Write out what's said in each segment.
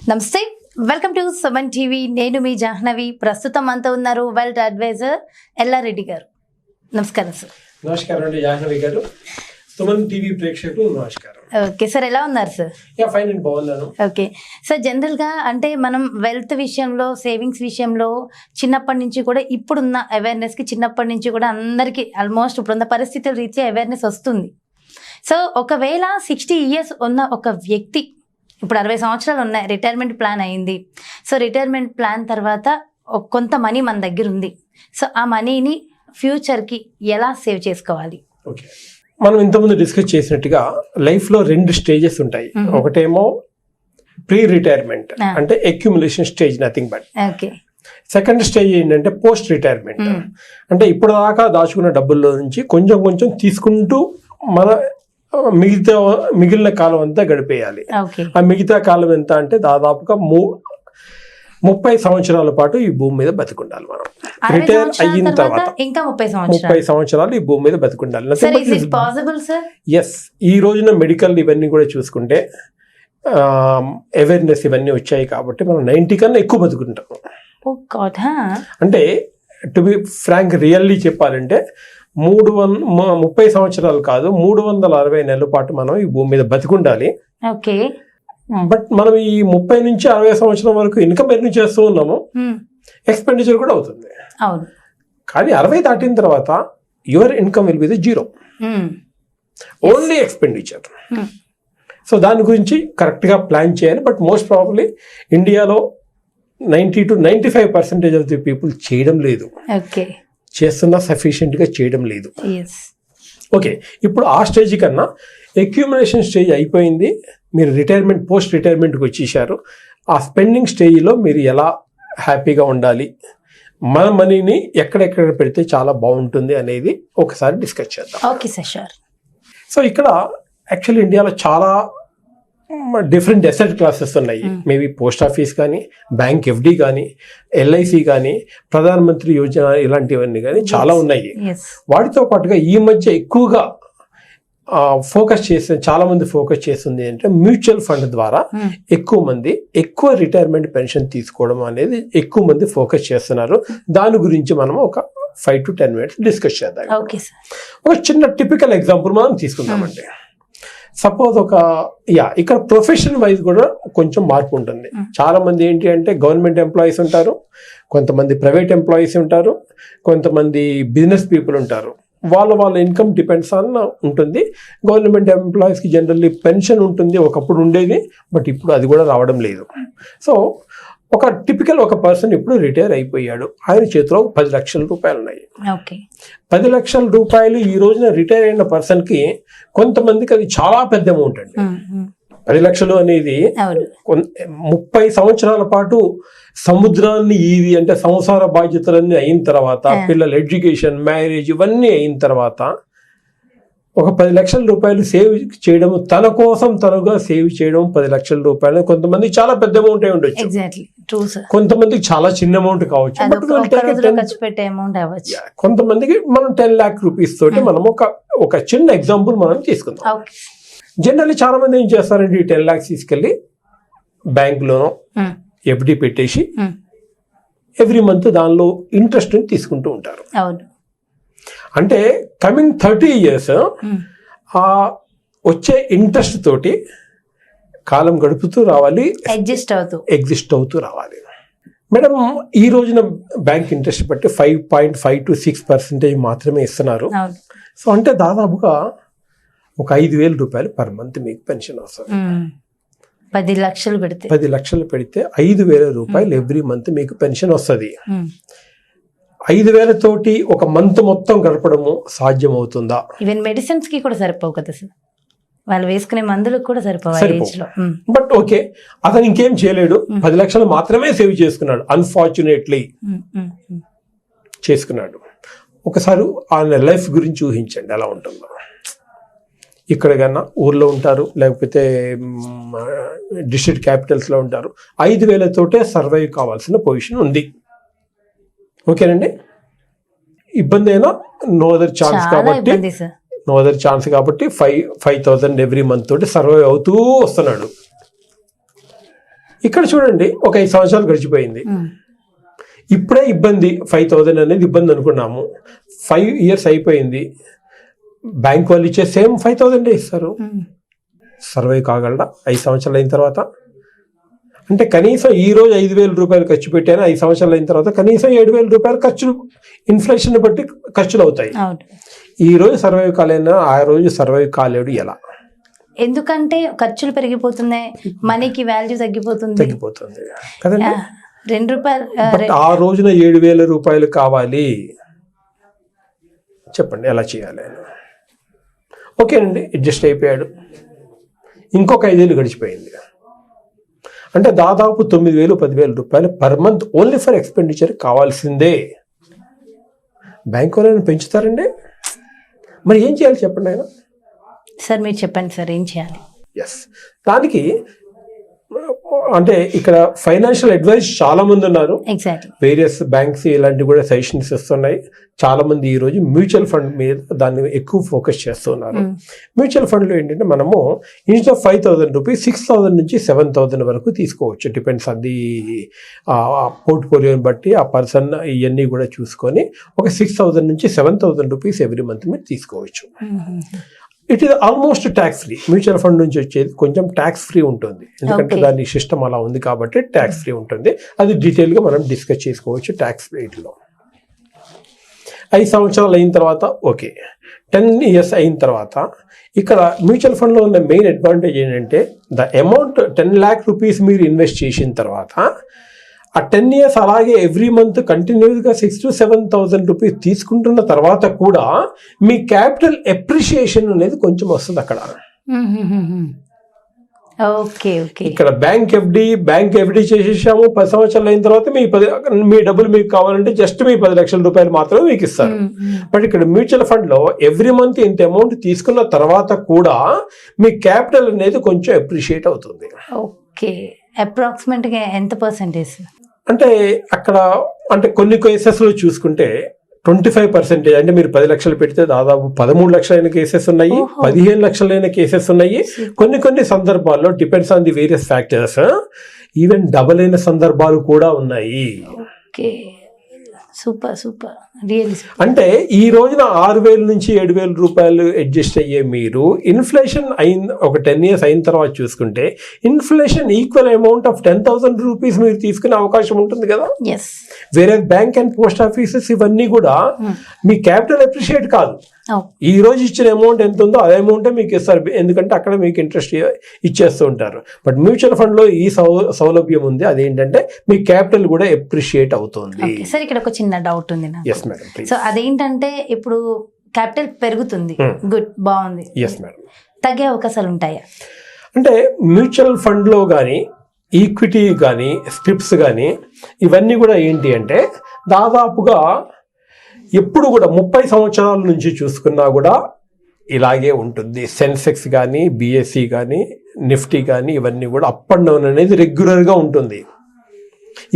నమస్తే, welcome to Suman TV. నేను మీ జాహ్నవి. ప్రస్తుతం అంతా ఉన్నారు వెల్త్ అడ్వైజర్ ఎల్లారెడ్డి గారు. నమస్కారం సార్. నమస్కారం అండి జాహ్నవి గారు. సుమన్ టీవీ ప్రేక్షకులు నమస్కారం. ఓకే సార్, ఎలా ఉన్నారు సార్? ఫైన్ అండి, బాగున్నాను. ఓకే సార్, జనరల్గా అంటే మనం వెల్త్ విషయంలో, సేవింగ్స్ విషయంలో చిన్నప్పటి నుంచి కూడా ఇప్పుడున్న అవేర్నెస్కి చిన్నప్పటి నుంచి కూడా అందరికీ ఆల్మోస్ట్ ఇప్పుడున్న పరిస్థితుల రీత్యా అవేర్నెస్ వస్తుంది. సో ఒకవేళ 60 years ఉన్న ఒక వ్యక్తి, ఇప్పుడు 60 సంవత్సరాలు ఉన్నాయి, రిటైర్మెంట్ ప్లాన్ అయింది. సో రిటైర్మెంట్ ప్లాన్ తర్వాత కొంత మనీ మన దగ్గర ఉంది. సో ఆ మనీని ఫ్యూచర్కి ఎలా సేవ్ చేసుకోవాలి? ఓకే, మనం ఇంతకుముందు డిస్కస్ చేసినట్టుగా లైఫ్లో 2 స్టేజెస్ ఉంటాయి. ఒకటేమో ప్రీ రిటైర్మెంట్, అంటే accumulation stage, nothing but. Okay. Second stage ఏంటంటే పోస్ట్ రిటైర్మెంట్, అంటే ఇప్పుడు దాకా దాచుకున్న డబ్బుల్లో నుంచి కొంచెం కొంచెం తీసుకుంటూ మన మిగిలిన కాలం అంతా గడిపేయాలి. ఆ మిగతా కాలం ఎంత అంటే దాదాపుగా 30 సంవత్సరాల పాటు ఈ భూమి మీద బతికుండాలి. మనం రిటైర్ అయిన తర్వాత ఇంకా 30 సంవత్సరాలు ఈ భూమి మీద బతికుండాలి. ఎస్, ఈ రోజున మెడికల్ ఇవన్నీ కూడా చూసుకుంటే అవేర్నెస్ ఇవన్నీ వచ్చాయి కాబట్టి మనం 90 కన్నా ఎక్కువ బతుకుంటాం. అంటే టు బి ఫ్రాంక్, రియల్లీ చెప్పాలంటే 30 సంవత్సరాలు కాదు, 360 నెలల పాటు మనం ఈ భూమి మీద బతికుండాలి. ఓకే. బట్ మనం ఈ 30 నుంచి 60 సంవత్సరం వరకు ఇన్కమ్ ఎర్న్ చేస్తూ ఉన్నాము, ఎక్స్పెండిచర్ కూడా అవుతుంది. కానీ 60 దాటిన తర్వాత your income will be the 0, only expenditure. So దాని గురించి కరెక్ట్గా ప్లాన్ చేయాలి. బట్ మోస్ట్ ప్రాబబ్లీ ఇండియాలో 90 to 95% ఆఫ్ ది పీపుల్ చేయడం లేదు. చేస్తున్నా సఫిషియెంట్గా చేయడం లేదు. ఓకే, ఇప్పుడు ఆ స్టేజ్ కన్నా అక్యూములేషన్ స్టేజ్ అయిపోయింది, మీరు రిటైర్మెంట్ పోస్ట్ రిటైర్మెంట్కి వచ్చేసారు. ఆ స్పెండింగ్ స్టేజ్లో మీరు ఎలా హ్యాపీగా ఉండాలి, మన మనీని ఎక్కడెక్కడ పెడితే చాలా బాగుంటుంది అనేది ఒకసారి డిస్కస్ చేద్దాం. Okay sir. సో ఇక్కడ యాక్చువల్లీ ఇండియాలో చాలా డిఫరెంట్ అసెట్ క్లాసెస్ ఉన్నాయి. మేబీ పోస్ట్ ఆఫీస్ కానీ, బ్యాంక్ ఎఫ్డి కానీ, ఎల్ఐసి కానీ, ప్రధాన మంత్రి యోజన ఇలాంటివన్నీ కానీ చాలా ఉన్నాయి. వాటితో పాటుగా ఈ మధ్య ఎక్కువగా చాలా మంది ఫోకస్ చేస్తుంది అంటే మ్యూచువల్ ఫండ్ ద్వారా ఎక్కువ రిటైర్మెంట్ పెన్షన్ తీసుకోవడం అనేది ఎక్కువ మంది ఫోకస్ చేస్తున్నారు. దాని గురించి మనం ఒక 5 to 10 minutes డిస్కస్ చేద్దాం. ఒక చిన్న టిపికల్ ఎగ్జాంపుల్ మనం తీసుకుందామండి. సపోజ్ ఇక్కడ ప్రొఫెషన్ వైజ్ కూడా కొంచెం మార్పు ఉంటుంది. చాలా మంది ఏంటి అంటే గవర్నమెంట్ ఎంప్లాయీస్ ఉంటారు, కొంతమంది ప్రైవేట్ ఎంప్లాయీస్ ఉంటారు, కొంతమంది బిజినెస్ పీపుల్ ఉంటారు. వాళ్ళ ఇన్కమ్ డిపెండ్స్ ఆన్ ఉంటుంది. గవర్నమెంట్ ఎంప్లాయీస్కి జనరల్లీ పెన్షన్ ఉంటుంది, ఒకప్పుడు ఉండేది, బట్ ఇప్పుడు అది కూడా రావడం లేదు. సో ఒక టిపికల్ పర్సన్ ఇప్పుడు రిటైర్ అయిపోయాడు, ఆయన చేతిలో 10 లక్షల రూపాయలు ఉన్నాయి. 10 లక్షల రూపాయలు ఈ రోజున రిటైర్ అయిన పర్సన్కి కొంతమందికి అది చాలా పెద్ద అమౌంట్ అండి. 10 లక్షలు అనేది 30 సంవత్సరాల పాటు సముద్రాన్ని ఈది అంటే సంసార బాధ్యతలన్నీ అయిన తర్వాత, పిల్లల ఎడ్యుకేషన్, మ్యారేజ్ ఇవన్నీ అయిన తర్వాత ఒక 10 లక్షల రూపాయలు సేవ్ చేయడం, తన కోసం తనుగా సేవ్ చేయడం 10 లక్షల రూపాయలు కొంతమంది చాలా పెద్ద అమౌంట్ అయి ఉండొచ్చు, కొంతమందికి చాలా చిన్న అమౌంట్ కావచ్చు, కొంతమందికి మనం 10 lakh rupees తోటి మనం ఒక చిన్న ఎగ్జాంపుల్ మనం తీసుకుందాం. జనరల్లీ చాలా మంది ఏం చేస్తారంటే ఈ 10 lakhs తీసుకెళ్లి బ్యాంకులోనో ఎఫ్డి పెట్టేసి ఎవ్రీ మంత్ దానిలో ఇంట్రెస్ట్ తీసుకుంటూ ఉంటారు. అంటే కమింగ్ 30 years వచ్చే ఇంట్రెస్ట్ తోటి కాలం గడుపుతూ రావాలి, ఎగ్జిస్ట్ అవుతూ రావాలి. మేడం, ఈ రోజున బ్యాంక్ ఇంట్రెస్ట్ బట్టి 5.5 to 6% మాత్రమే ఇస్తున్నారు. సో అంటే దాదాపుగా ఒక 5,000 రూపాయలు పర్ మంత్ మీకు పెన్షన్ వస్తుంది. 10 లక్షలు పెడితే 5,000 రూపాయలు ఎవ్రీ మంత్ మీకు పెన్షన్ వస్తుంది. 5,000 తోటి ఒక మంత్ మొత్తం గడపడము సాధ్యం అవుతుందా? ఈవెన్ మెడిసిన్స్ కి కూడా సరిపోవు కదా సార్, వాళ్ళు వేసుకునే మందులకు కూడా సరిపోవు. బట్ ఓకే, అతను ఇంకేం చేయలేడు, 10 లక్షలు మాత్రమే సేవ్ చేసుకున్నాడు, అన్ఫార్చునేట్లీ చేసుకున్నాడు. ఒకసారి ఆయన లైఫ్ గురించి ఊహించండి ఎలా ఉంటుందో. ఇక్కడ కన్నా ఊర్లో ఉంటారు, లేకపోతే డిస్ట్రిక్ట్ క్యాపిటల్స్లో ఉంటారు, 5,000 తోటే సర్వైవ్ కావాల్సిన పొజిషన్ ఉంది. ఓకేనండి, ఇబ్బంది అయినా నో అదర్ ఛాన్స్ కాబట్టి 5,000 ఎవ్రీ మంత్ తోటి సర్వైవ్ అవుతూ వస్తున్నాడు. ఇక్కడ చూడండి ఒక 5 సంవత్సరాలు గడిచిపోయింది. ఇప్పుడే ఇబ్బంది 5,000 అనేది ఇబ్బంది అనుకున్నాము. 5 years అయిపోయింది. బ్యాంక్ వాళ్ళు ఇచ్చే సేమ్ 5,000 ఇస్తారు. సర్వైవ్ కాగలరా 5 సంవత్సరాలు అయిన తర్వాత? అంటే కనీసం ఈ రోజు 5,000 రూపాయలు ఖర్చు పెట్టాను, 5 సంవత్సరాలు అయిన తర్వాత కనీసం 7,000 రూపాయలు ఖర్చులు, ఇన్ఫ్లేషన్ బట్టి ఖర్చులు అవుతాయి. ఈ రోజు సర్వైవ్ కాలేనా, ఆ రోజు సర్వైవ్ కాలేడు ఎలా? ఎందుకంటే ఖర్చులు పెరిగిపోతున్నాయి, మనీకి వాల్యూ తగ్గిపోతుంది కదండి. 2 రూపాయలు బట్ ఆ రోజున 7,000 రూపాయలు కావాలి, చెప్పండి ఎలా చేయాలి? ఓకేనండి, అడ్జస్ట్ అయిపోయాడు. ఇంకొక 5 ఏళ్ళు గడిచిపోయింది. అంటే దాదాపు 9,000 10,000 రూపాయలు per month only for expenditure కావాల్సిందే. బ్యాంక్ వాళ్ళని పెంచుతారండి. మరి ఏం చేయాలి చెప్పండి ఆయన? సార్ మీరు చెప్పండి సార్ ఏం చేయాలి? దానికి అంటే ఇక్కడ ఫైనాన్షియల్ అడ్వైస్ చాలా మంది ఉన్నారు. వేరియస్ బ్యాంక్స్ ఇలాంటి కూడా సజెషన్స్ ఇస్తున్నాయి. చాలా మంది ఈ రోజు మ్యూచువల్ ఫండ్ మీద దాన్ని ఎక్కువ ఫోకస్ చేస్తున్నారు. మ్యూచువల్ ఫండ్ లో ఏంటంటే మనము ఇన్స్టెడ్ ఆఫ్ 5,000 రూపీస్ 6,000 నుంచి 7,000 వరకు తీసుకోవచ్చు. డిపెండ్స్ అది పోర్ట్ఫోలియోని బట్టి ఆ పర్సన్ ఇవన్నీ కూడా చూసుకొని ఒక 6,000 నుంచి 7,000 రూపీస్ ఎవ్రీ మంత్ మీరు తీసుకోవచ్చు. It is almost tax free. Mutual fund నుంచి వచ్చేది కొంచెం ట్యాక్స్ ఫ్రీ ఉంటుంది, ఎందుకంటే దాని సిస్టమ్ అలా ఉంది కాబట్టి ట్యాక్స్ ఫ్రీ ఉంటుంది. అది డీటెయిల్గా మనం డిస్కస్ చేసుకోవచ్చు ట్యాక్స్ రేట్లో. 5 సంవత్సరాలు అయిన తర్వాత ఓకే, 10 years అయిన తర్వాత ఇక్కడ మ్యూచువల్ ఫండ్లో ఉన్న మెయిన్ అడ్వాంటేజ్ ఏంటంటే ద అమౌంట్ 10 lakh రూపీస్ మీరు ఇన్వెస్ట్ చేసిన తర్వాత ఆ 10 years అలాగే ఎవ్రీ మంత్ కంటిన్యూస్గా 6,000 to 7,000 రూపీస్ తీసుకుంటున్న తర్వాత కూడా మీ క్యాపిటల్ ఎప్రిషియేషన్ అనేది కొంచెం వస్తుంది అక్కడ. ఇక్కడ బ్యాంక్ ఎఫ్డి చేసేసాము, 10 సంవత్సరాలు అయిన తర్వాత మీ డబ్బులు మీకు కావాలంటే జస్ట్ మీ 10 లక్షల రూపాయలు మాత్రమే మీకు ఇస్తారు. బట్ ఇక్కడ మ్యూచువల్ ఫండ్ లో ఎవ్రీ మంత్ ఇంత అమౌంట్ తీసుకున్న తర్వాత కూడా మీ క్యాపిటల్ అనేది కొంచెం అప్రిషియేట్ అవుతుంది. ఓకే, అప్రాక్సిమేట్ గా ఎంత పర్సెంటేజ్? అంటే అక్కడ అంటే కొన్ని కేసెస్ లో చూసుకుంటే 25%. అంటే మీరు 10 లక్షలు పెడితే దాదాపు 13 లక్షలైన కేసెస్ ఉన్నాయి, 15 లక్షలైన కేసెస్ ఉన్నాయి. కొన్ని సందర్భాల్లో depends on the various factors even double అయిన సందర్భాలు కూడా ఉన్నాయి. Super really. అంటే ఈ రోజున 6,000 నుంచి 7,000 రూపాయలు అడ్జస్ట్ అయ్యే మీరు ఇన్ఫ్లేషన్ అయిన ఒక 10 years అయిన తర్వాత చూసుకుంటే inflation equal amount of 10,000 rupees మీరు తీసుకునే అవకాశం ఉంటుంది కదా. వేరే బ్యాంక్ అండ్ పోస్ట్ ఆఫీసెస్ ఇవన్నీ కూడా మీ క్యాపిటల్ అప్రిషియేట్ కాదు, ఈ రోజు ఇచ్చిన అమౌంట్ ఎంత ఉందో అదే అమౌంటే మీకు ఇస్తారు, ఎందుకంటే అక్కడ మీకు ఇంట్రెస్ట్ ఇచ్చేస్తూ ఉంటారు. బట్ మ్యూచువల్ ఫండ్ లో ఈ సౌలభ్యం ఉంది, అదేంటంటే మీ క్యాపిటల్ కూడా అప్రిషియేట్ అవుతుంది. సార్ ఇక్కడ ఒక చిన్న డౌట్ ఉంది నాకు. సో అదేంటంటే ఇప్పుడు క్యాపిటల్ పెరుగుతుంది, గుడ్, బాగుంది. తగ్గే అవకాశాలు ఉంటాయా? అంటే మ్యూచువల్ ఫండ్ లో కానీ ఈక్విటీ కానీ స్క్రిప్ట్స్ కానీ ఇవన్నీ కూడా ఏంటి అంటే దాదాపుగా ఎప్పుడు కూడా 30 సంవత్సరాల నుంచి చూసుకున్నా కూడా ఇలాగే ఉంటుంది. సెన్సెక్స్ కానీ బిఎస్సి కానీ నిఫ్టీ కానీ ఇవన్నీ కూడా అప్ అండ్ డౌన్ అనేది రెగ్యులర్గా ఉంటుంది.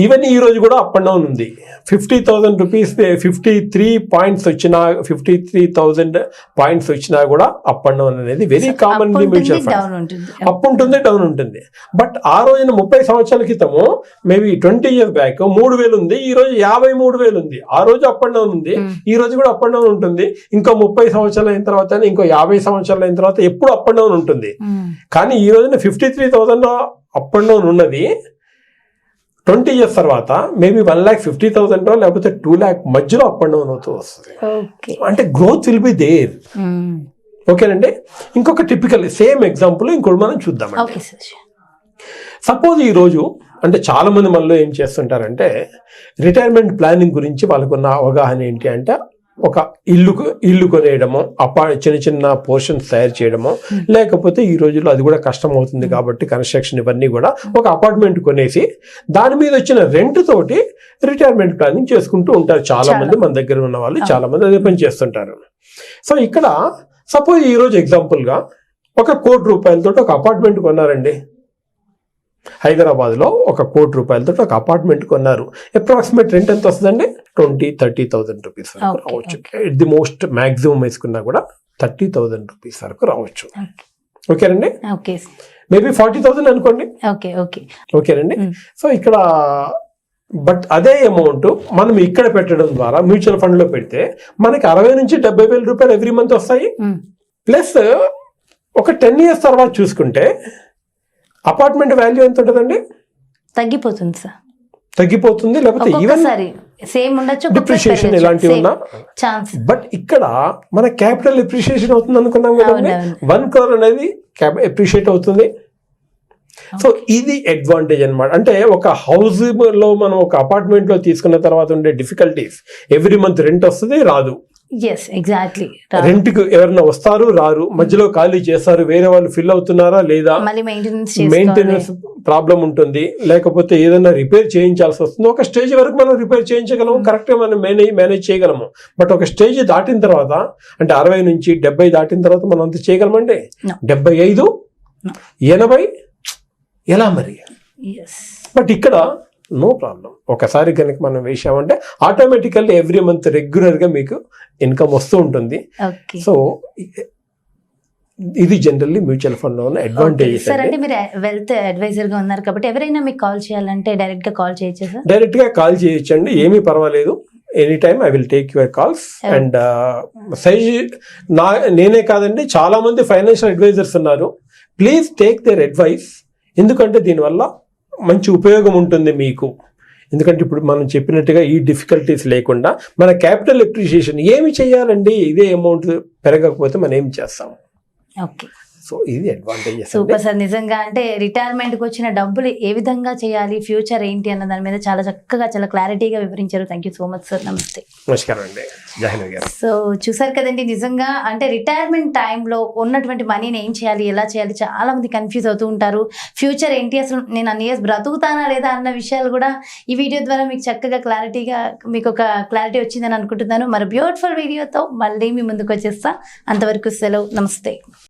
ఈవెన్ ఈ రోజు కూడా అప్ అండ్ డౌన్ ఉంది. 50,000 రూపీస్ 53 పాయింట్స్ వచ్చినా 53,000 పాయింట్స్ వచ్చినా కూడా అప్ అండ్ డౌన్ అనేది very common mutual fund. Up ఉంటుంది, డౌన్ ఉంటుంది. బట్ ఆ రోజున 30 సంవత్సరాల క్రితము మేబీ 20 years బ్యాక్ 3,000 ఉంది, ఈ రోజు 53,000 ఉంది. ఆ రోజు అప్ అండ్ డౌన్ ఉంది, ఈ రోజు కూడా అప్ అండ్ డౌన్ ఉంటుంది. ఇంకో 30 సంవత్సరాలు అయిన తర్వాత, ఇంకో 50 సంవత్సరాలు అయిన తర్వాత ఎప్పుడు అప్ అండ్ డౌన్ ఉంటుంది. కానీ ఈ రోజున 53,000 అప్ అండ్ డౌన్ ఉన్నది 20 years తర్వాత మేబీ 1,50,000 లేకపోతే 2 lakh మధ్యలో అప్ అండ్ డౌన్ అవుతూ వస్తుంది. అంటే గ్రోత్ విల్ బి దేర్. ఓకేనండి. ఇంకొక టిపికల్ సేమ్ ఎగ్జాంపుల్ ఇంకోటి మనం చూద్దామండి. సపోజ్ ఈ రోజు అంటే చాలా మంది మనలో ఏం చేస్తుంటారంటే రిటైర్మెంట్ ప్లానింగ్ గురించి వాళ్ళకున్న అవగాహన ఏంటి అంటే ఒక ఇల్లు కొనేయడము, చిన్న చిన్న పోర్షన్స్ తయారు చేయడము, లేకపోతే ఈ రోజుల్లో అది కూడా కష్టం అవుతుంది కాబట్టి కన్స్ట్రక్షన్ ఇవన్నీ కూడా ఒక అపార్ట్మెంట్ కొనేసి దాని మీద వచ్చిన రెంట్ తోటి రిటైర్మెంట్ ప్లానింగ్ చేసుకుంటూ ఉంటారు. చాలా మంది మన దగ్గర ఉన్న వాళ్ళు చాలా మంది అదే పని చేస్తుంటారు. సో ఇక్కడ సపోజ్ ఈ రోజు ఎగ్జాంపుల్గా 1 కోటి రూపాయలతో ఒక అపార్ట్మెంట్ కొన్నారండి. హైదరాబాద్లో 1 కోటి రూపాయలతో ఒక అపార్ట్మెంట్ కొన్నారు. అప్రాక్సిమేట్ రెంట్ ఎంత వస్తుందండి? 20-30,000 రూపీస్ వరకు రావచ్చు. ఎట్ ది మోస్ట్ మ్యాక్సిమం వేసుకున్నా కూడా 30,000 రూపీస్ వరకు రావచ్చు. ఓకేనండి. మేబీ 40,000 అనుకోండి. ఓకే ఓకే ఓకేనండి. సో ఇక్కడ బట్ అదే అమౌంట్ మనం ఇక్కడ పెట్టడం ద్వారా మ్యూచువల్ ఫండ్ లో పెడితే మనకి 60,000 నుంచి 70,000 రూపాయలు ఎవ్రీ మంత్ వస్తాయి. ప్లస్ ఒక 10 years తర్వాత చూసుకుంటే అపార్ట్మెంట్ వాల్యూ ఎంత ఉంటుందండి? తగ్గిపోతుంది సార్, తగ్గిపోతుంది. లేకపోతే ఈవెన్ సేమ్ ఉండొచ్చు, డిప్రిషియేషన్ ఇలాంటివి ఉన్నా ఛాన్స్. బట్ ఇక్కడ మన క్యాపిటల్ ఎప్రిషియేషన్ అవుతుంది అనుకున్నాం కదండి. 1 crore అనేది ఎప్రిషియేట్ అవుతుంది. సో ఇది అడ్వాంటేజ్ అన్నమాట. అంటే ఒక హౌస్ లో మనం ఒక అపార్ట్మెంట్ లో తీసుకున్న తర్వాత ఉండే డిఫికల్టీస్, ఎవ్రీ మంత్ రెంట్ వస్తుంది రాదు, ఎగ్జాక్ట్లీ రెంట్ కు ఎవరైనా వస్తారు రారు, మధ్యలో ఖాళీ చేస్తారు, వేరే వాళ్ళు ఫిల్ అవుతున్నారా లేదా, మెయింటెనెన్స్ ప్రాబ్లం ఉంటుంది, లేకపోతే ఏదైనా రిపేర్ చేయించాల్సి వస్తుంది. ఒక స్టేజ్ వరకు మనం రిపేర్ చేయించగలము, కరెక్ట్ గా మనం మేనేజ్ చేయగలము. బట్ ఒక స్టేజ్ దాటిన తర్వాత అంటే 60 నుంచి 70 దాటిన తర్వాత మనం అంత చేయగలమండి? 75, 80 ఎలా మరి? బట్ ఇక్కడ నో ప్రాబ్లం. ఒకసారి కనుక మనం వేసామంటే ఆటోమేటికల్లీ ఎవ్రీ మంత్ రెగ్యులర్ గా మీకు ఇన్కమ్ వస్తూ ఉంటుంది. సో ఇది జనరల్లీ మ్యూచువల్ ఫండ్ లో ఉన్న అడ్వాంటేజెస్. సార్ అంటే మీరు వెల్త్ అడ్వైజర్ గా ఉన్నారు కాబట్టి ఎవరైనా మీకు కాల్ చేయాలంటే డైరెక్ట్ గా కాల్ చేయొచ్చు సార్? డైరెక్ట్ గా కాల్ చేయొచ్చండి, ఏమీ పర్వాలేదు. Any time I will take your calls. And నేనే కాదండి, చాలా మంది ఫైనాన్షియల్ అడ్వైజర్స్ ఉన్నారు. Please take their advice. ఎందుకంటే దీనివల్ల మంచి ఉపయోగం ఉంటుంది మీకు. ఎందుకంటే ఇప్పుడు మనం చెప్పినట్టుగా ఈ డిఫికల్టీస్ లేకుండా మన క్యాపిటల్ ఎప్రిషియేషన్ ఏమి చేయాలండి, ఇదే అమౌంట్ పెరగకపోతే మనం ఏం చేస్తాం? ఓకే, సో ఇది అడ్వాంటేజెస్. Super sir. నిజంగా అంటే రిటైర్మెంట్ కి వచ్చిన డబ్బులు ఏ విధంగా చేయాలి, ఫ్యూచర్ ఏంటి అన్న దాని మీద చాలా చక్కగా చాలా క్లారిటీగా వివరించారు. Thank you so much sir. నమస్తే. నమస్కారం అండి. జయహింద్ గారు. సో చూసారు కదండి, నిజంగా అంటే రిటైర్మెంట్ టైంలో ఉన్నటువంటి మనీని ఏం చేయాలి, ఎలా చేయాలి, చాలా మంది కన్ఫ్యూజ్ అవుతూ ఉంటారు. ఫ్యూచర్ ఏంటి, అసలు నేను అన్ని ఇయర్స్ బ్రతుకుతానా లేదా అన్న విషయాలు కూడా ఈ వీడియో ద్వారా మీకు చక్కగా క్లారిటీగా మీకు ఒక క్లారిటీ వచ్చిందని అనుకుంటున్నాను. మరి బ్యూటిఫుల్ వీడియోతో మళ్ళీ మీ ముందుకు వచ్చేస్తా. అంతవరకు సెలవు. నమస్తే.